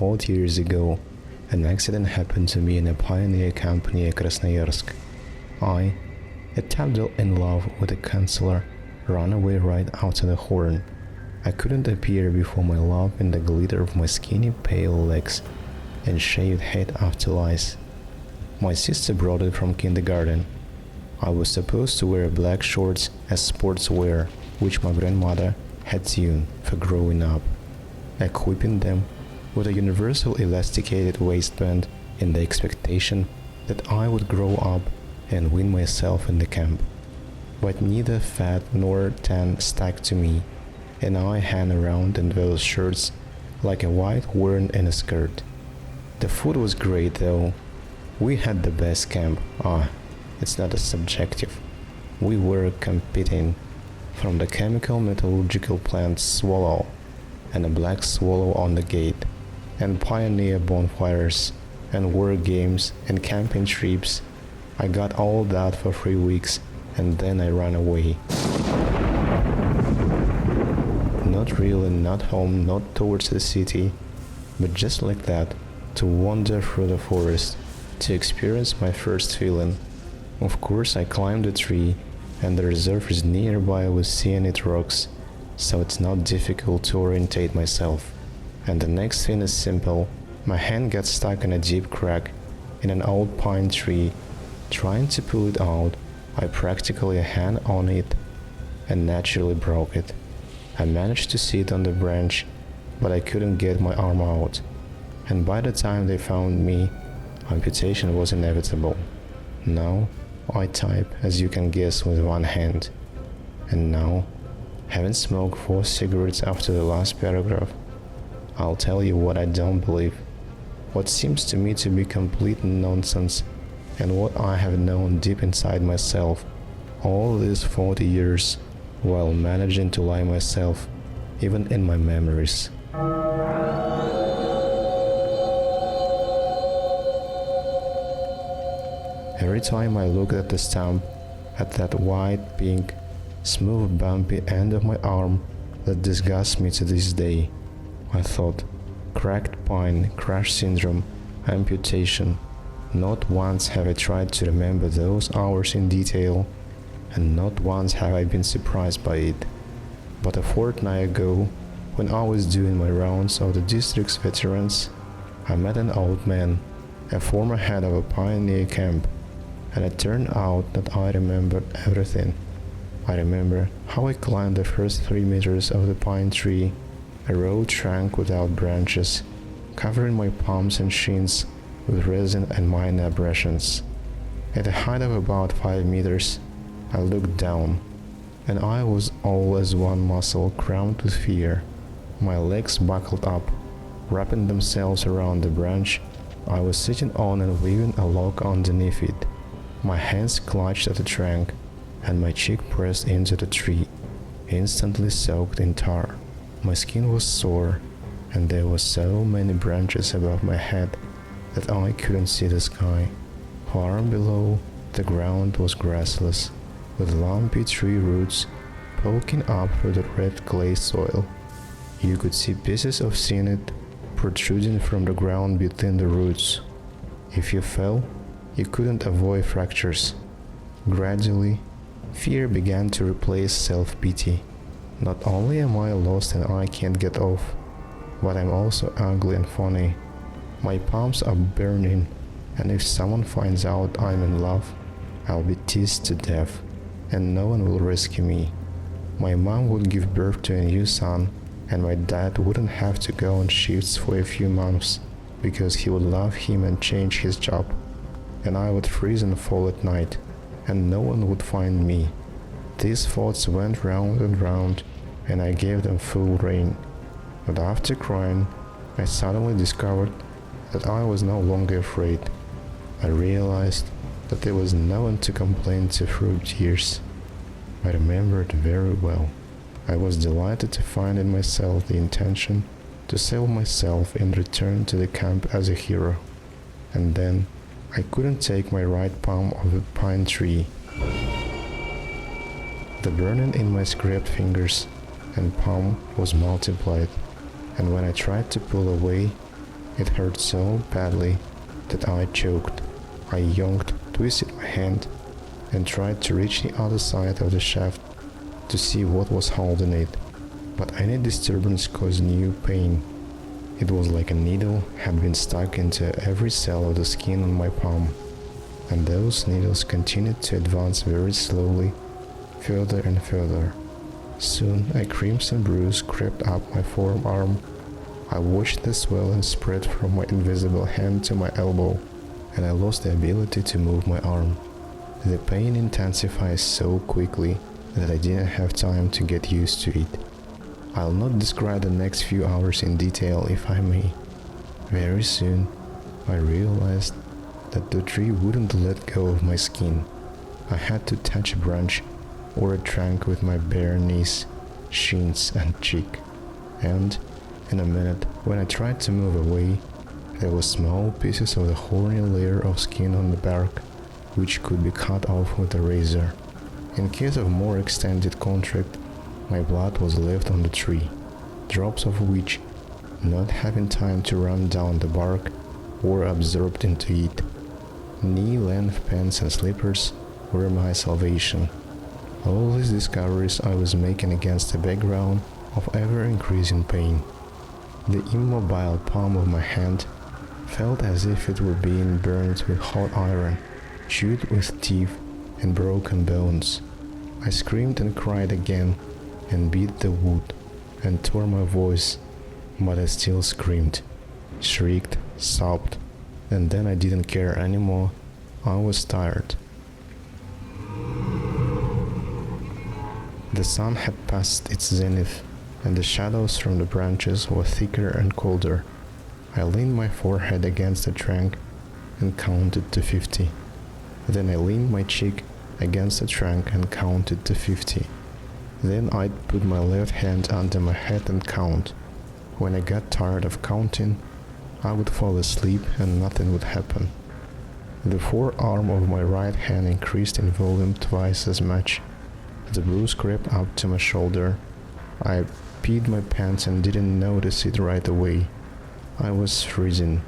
40 years ago, an accident happened to me in a pioneer camp near Krasnoyarsk. I, a tabdil in love with a counselor, ran away right after the horn. I couldn't appear before my love in the glitter of my skinny pale legs and shaved head after lice. My sister brought it from kindergarten. I was supposed to wear black shorts as sportswear, which my grandmother had sewn for growing up, equipping them with a universal elasticated waistband in the expectation that I would grow up and win myself in the camp. But neither fat nor tan stuck to me, and I hung around in those shirts like a white worn in a skirt. The food was great though. We had the best camp. It's not a subjective. We were competing, from the chemical metallurgical plant Swallow and a black swallow on the gate, and pioneer bonfires and war games and camping trips. I got all that for 3 weeks and then I ran away. Not really, not home, not towards the city, but just like that, to wander through the forest, to experience my first feeling. Of course I climbed a tree, and the reserve is nearby with cyanide rocks, so it's not difficult to orientate myself. And the next thing is simple. My hand got stuck in a deep crack in an old pine tree. Trying to pull it out, I practically hung on it and naturally broke it. I managed to sit on the branch, but I couldn't get my arm out. And by the time they found me, amputation was inevitable. Now I type, as you can guess, with one hand. And now, having smoked 4 cigarettes after the last paragraph, I'll tell you what I don't believe, what seems to me to be complete nonsense, and what I have known deep inside myself all these 40 years, while managing to lie myself, even in my memories. Every time I look at the stump, at that white, pink, smooth, bumpy end of my arm that disgusts me to this day, I thought, cracked pine, crash syndrome, amputation. Not once have I tried to remember those hours in detail, and not once have I been surprised by it. But a fortnight ago, when I was doing my rounds of the district's veterans, I met an old man, a former head of a pioneer camp, and it turned out that I remembered everything. I remember how I climbed the first 3 meters of the pine tree, a road trunk without branches, covering my palms and shins with resin and minor abrasions. At a height of about 5 meters, I looked down, and I was all as one muscle cramped with fear. My legs buckled up, wrapping themselves around the branch I was sitting on and weaving a log underneath it. My hands clutched at the trunk, and my cheek pressed into the tree, instantly soaked in tar. My skin was sore, and there were so many branches above my head that I couldn't see the sky. Far below, the ground was grassless, with lumpy tree roots poking up through the red clay soil. You could see pieces of cyanide protruding from the ground between the roots. If you fell, you couldn't avoid fractures. Gradually, fear began to replace self-pity. Not only am I lost and I can't get off, but I'm also ugly and funny. My palms are burning, and if someone finds out I'm in love, I'll be teased to death, and no one will rescue me. My mom would give birth to a new son, and my dad wouldn't have to go on shifts for a few months, because he would love him and change his job. And I would freeze and fall at night, and no one would find me. These thoughts went round and round, and I gave them full rein. But after crying, I suddenly discovered that I was no longer afraid. I realized that there was no one to complain to through tears. I remember it very well. I was delighted to find in myself the intention to sell myself and return to the camp as a hero. And then I couldn't take my right palm off the pine tree. The burning in my scraped fingers and palm was multiplied, and when I tried to pull away, It hurt so badly that I choked. I yanked, twisted my hand, and tried to reach the other side of the shaft to see what was holding it, but any disturbance caused new pain. It was like a needle had been stuck into every cell of the skin on my palm, and those needles continued to advance very slowly, further and further. Soon a crimson bruise crept up my forearm. I watched the swelling spread from my invisible hand to my elbow, and I lost the ability to move my arm. The pain intensified so quickly that I didn't have time to get used to it. I'll not describe the next few hours in detail if I may. Very soon, I realized that the tree wouldn't let go of my skin. I had to touch a branch or a trunk with my bare knees, shins and cheek. And, in a minute, when I tried to move away, there were small pieces of the horny layer of skin on the bark, which could be cut off with a razor. In case of more extended contact, my blood was left on the tree, drops of which, not having time to run down the bark, were absorbed into it. Knee-length pants and slippers were my salvation. All these discoveries I was making against a background of ever-increasing pain. The immobile palm of my hand felt as if it were being burned with hot iron, chewed with teeth and broken bones. I screamed and cried again, and beat the wood, and tore my voice, but I still screamed, shrieked, sobbed, and then I didn't care anymore. I was tired. The sun had passed its zenith, and the shadows from the branches were thicker and colder. I leaned my forehead against the trunk and counted to 50. Then I leaned my cheek against the trunk and counted to 50. Then I'd put my left hand under my head and count. When I got tired of counting, I would fall asleep and nothing would happen. The forearm of my right hand increased in volume twice as much. The bruise crept up to my shoulder. I peed my pants and didn't notice it right away. I was freezing,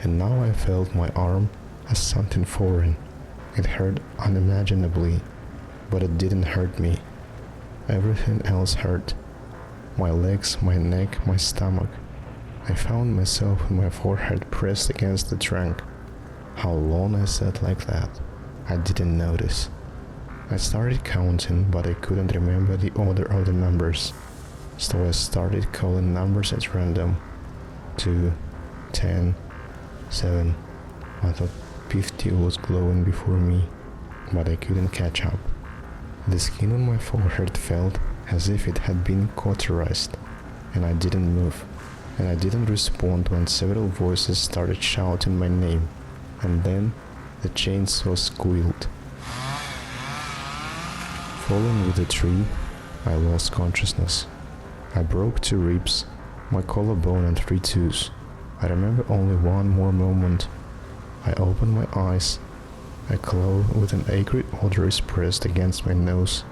and now I felt my arm as something foreign. It hurt unimaginably, but it didn't hurt me. Everything else hurt. My legs, my neck, my stomach. I found myself with my forehead pressed against the trunk. How long I sat like that, I didn't notice. I started counting, but I couldn't remember the order of the numbers, so I started calling numbers at random. 2, 10, 7. I thought 50 was glowing before me, but I couldn't catch up. The skin on my forehead felt as if it had been cauterized, and I didn't move, and I didn't respond when several voices started shouting my name, and then the chainsaw squealed. Falling with the tree, I lost consciousness. I broke 2 ribs, my collarbone and 3 toes. I remember only one more moment. I opened my eyes. A cloud with an acrid odor is pressed against my nose,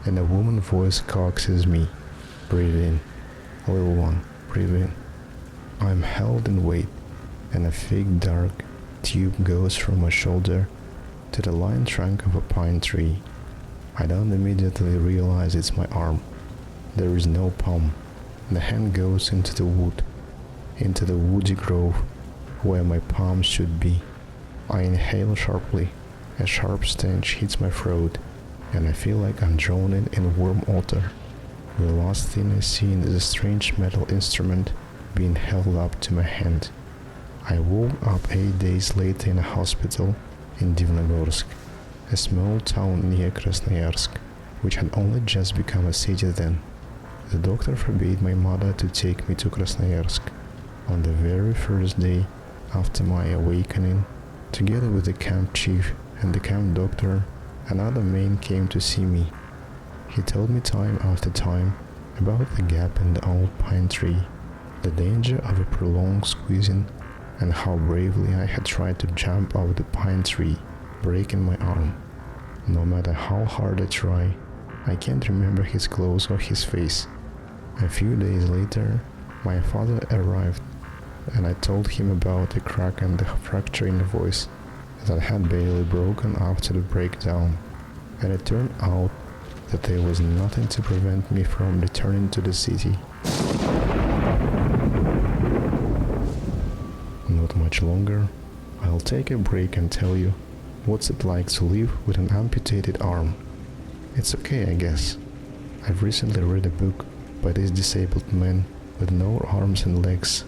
and a woman's voice coaxes me. Breathe in, little one, breathe in. I am held in weight, and a thick dark tube goes from my shoulder to the lying trunk of a pine tree. I don't immediately realize it's my arm. There is no palm. The hand goes into the wood, into the woody grove, where my palm should be. I inhale sharply. A sharp stench hits my throat, and I feel like I'm drowning in warm water. The last thing I see is a strange metal instrument being held up to my hand. I woke up 8 days later in a hospital in Divnogorsk, a small town near Krasnoyarsk, which had only just become a city then. The doctor forbade my mother to take me to Krasnoyarsk. On the very first day after my awakening, together with the camp chief and the camp doctor, another man came to see me. He told me time after time about the gap in the old pine tree, the danger of a prolonged squeezing, and how bravely I had tried to jump off the pine tree, breaking my arm. No matter how hard I try, I can't remember his clothes or his face. A few days later, my father arrived. and I told him about the crack and the fracture in the voice that had barely broken after the breakdown, and it turned out that there was nothing to prevent me from returning to the city. Not much longer, I'll take a break and tell you what's it like to live with an amputated arm. It's okay, I guess. I've recently read a book by this disabled man with no arms and legs,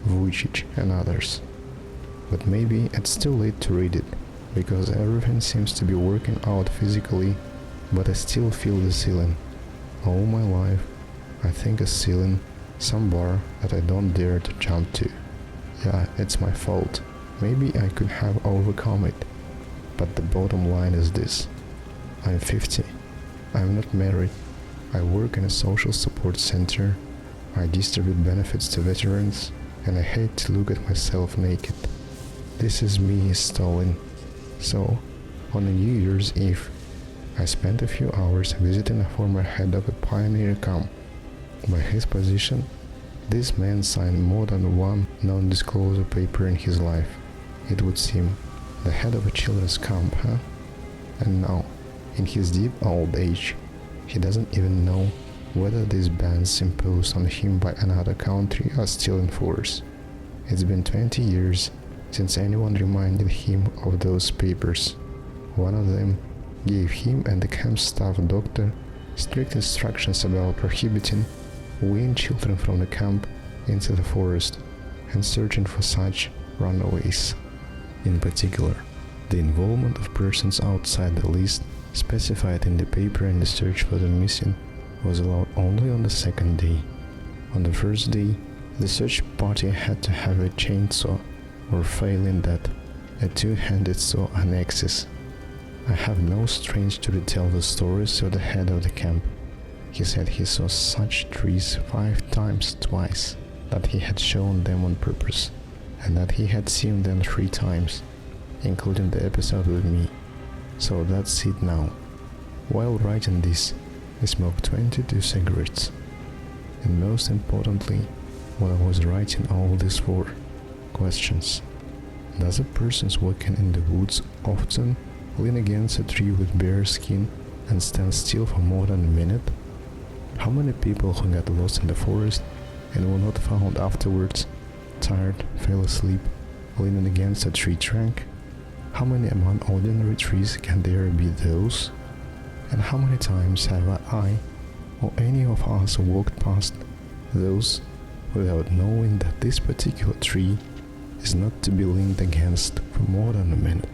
Vujicic and others. But maybe it's too late to read it, because everything seems to be working out physically, but I still feel the ceiling. All my life, I think a ceiling, some bar that I don't dare to jump to. Yeah, it's my fault. Maybe I could have overcome it. But the bottom line is this. I'm 50. I'm not married. I work in a social support center. I distribute benefits to veterans, and I hate to look at myself naked. This is me stalling. So, on a New Year's Eve, I spent a few hours visiting a former head of a pioneer camp. By his position, this man signed more than one non-disclosure paper in his life. It would seem, the head of a children's camp, huh? And now, in his deep old age, he doesn't even know whether these bans imposed on him by another country are still in force. It's been 20 years since anyone reminded him of those papers. One of them gave him and the camp staff doctor strict instructions about prohibiting weaning children from the camp into the forest and searching for such runaways. In particular, the involvement of persons outside the list specified in the paper in the search for the missing was allowed only on the second day. On the first day, the search party had to have a chainsaw, or failing that, a two-handed saw annexes. I have no strength to retell the stories of the head of the camp. He said he saw such trees 5 times twice, that he had shown them on purpose, and that he had seen them 3 times, including the episode with me. So that's it now. While writing this, I smoked 22 cigarettes. And most importantly, what I was writing all this for, questions. Does a person walking in the woods often lean against a tree with bare skin and stand still for more than a minute? How many people who got lost in the forest and were not found afterwards, tired, fell asleep, leaning against a tree trunk? How many among ordinary trees can there be those? And how many times have I, or any of us, walked past those without knowing that this particular tree is not to be leaned against for more than a minute?